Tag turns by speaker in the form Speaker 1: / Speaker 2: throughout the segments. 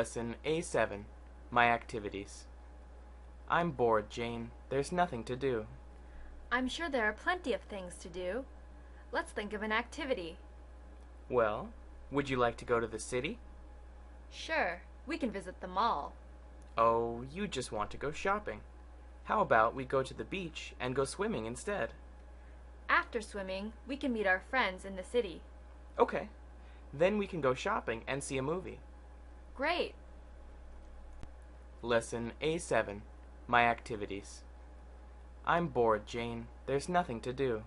Speaker 1: Lesson A7. My activities. I'm bored, Jane. There's nothing to do.
Speaker 2: I'm sure there are plenty of things to do. Let's think of an activity.
Speaker 1: Well, would you like to go to the city?
Speaker 2: Sure, we can visit the mall.
Speaker 1: Oh, you just want to go shopping. How about we go to the beach and go swimming instead?
Speaker 2: After swimming, we can meet our friends in the city.
Speaker 1: Okay. Then we can go shopping and see a movie.
Speaker 2: Great!
Speaker 1: Lesson A7. My activities. I'm bored, Jane. There's nothing to do.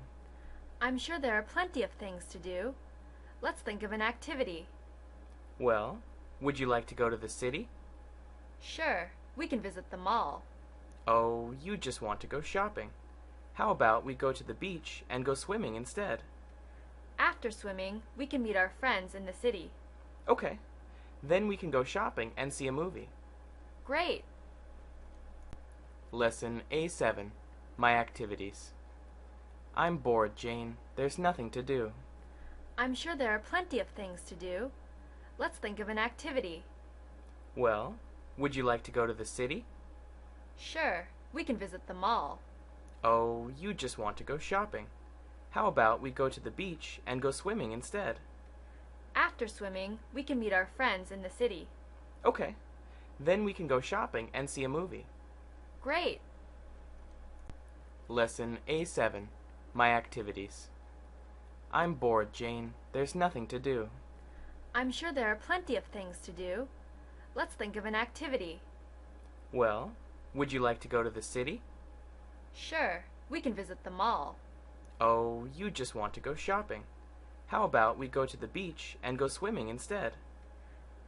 Speaker 2: I'm sure there are plenty of things to do. Let's think of an activity.
Speaker 1: Well, would you like to go to the city?
Speaker 2: Sure, we can visit the mall.
Speaker 1: Oh, you just want to go shopping. How about we go to the beach and go swimming instead?
Speaker 2: After swimming, we can meet our friends in the city.
Speaker 1: Okay. Then we can go shopping and see a movie.
Speaker 2: Great!
Speaker 1: Lesson A7. My activities. I'm bored, Jane. There's nothing to do.
Speaker 2: I'm sure there are plenty of things to do. Let's think of an activity.
Speaker 1: Well, would you like to go to the city?
Speaker 2: Sure, we can visit the mall.
Speaker 1: Oh, you just want to go shopping. How about we go to the beach and go swimming instead?
Speaker 2: After swimming, we can meet our friends in the city.
Speaker 1: Okay. Then we can go shopping and see a movie.
Speaker 2: Great!
Speaker 1: Lesson A7. My activities. I'm bored, Jane. There's nothing to do.
Speaker 2: I'm sure there are plenty of things to do. Let's think of an activity.
Speaker 1: Well, would you like to go to the city?
Speaker 2: Sure, we can visit the mall.
Speaker 1: Oh, you just want to go shopping. How about we go to the beach and go swimming instead?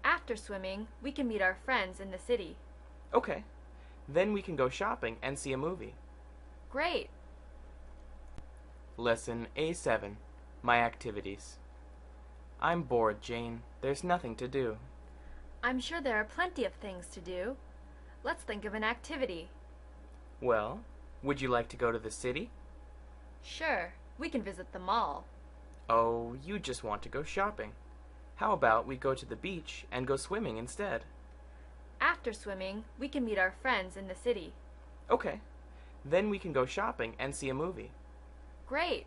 Speaker 2: After swimming, we can meet our friends in the city.
Speaker 1: Okay. Then we can go shopping and see a movie.
Speaker 2: Great!
Speaker 1: Lesson A7. My activities. I'm bored, Jane. There's nothing to do.
Speaker 2: I'm sure there are plenty of things to do. Let's think of an activity.
Speaker 1: Well, would you like to go to the city?
Speaker 2: Sure, we can visit the mall.
Speaker 1: Oh, you just want to go shopping. How about we go to the beach and go swimming instead?
Speaker 2: After swimming, we can meet our friends in the city.
Speaker 1: Okay. Then we can go shopping and see a movie.
Speaker 2: Great!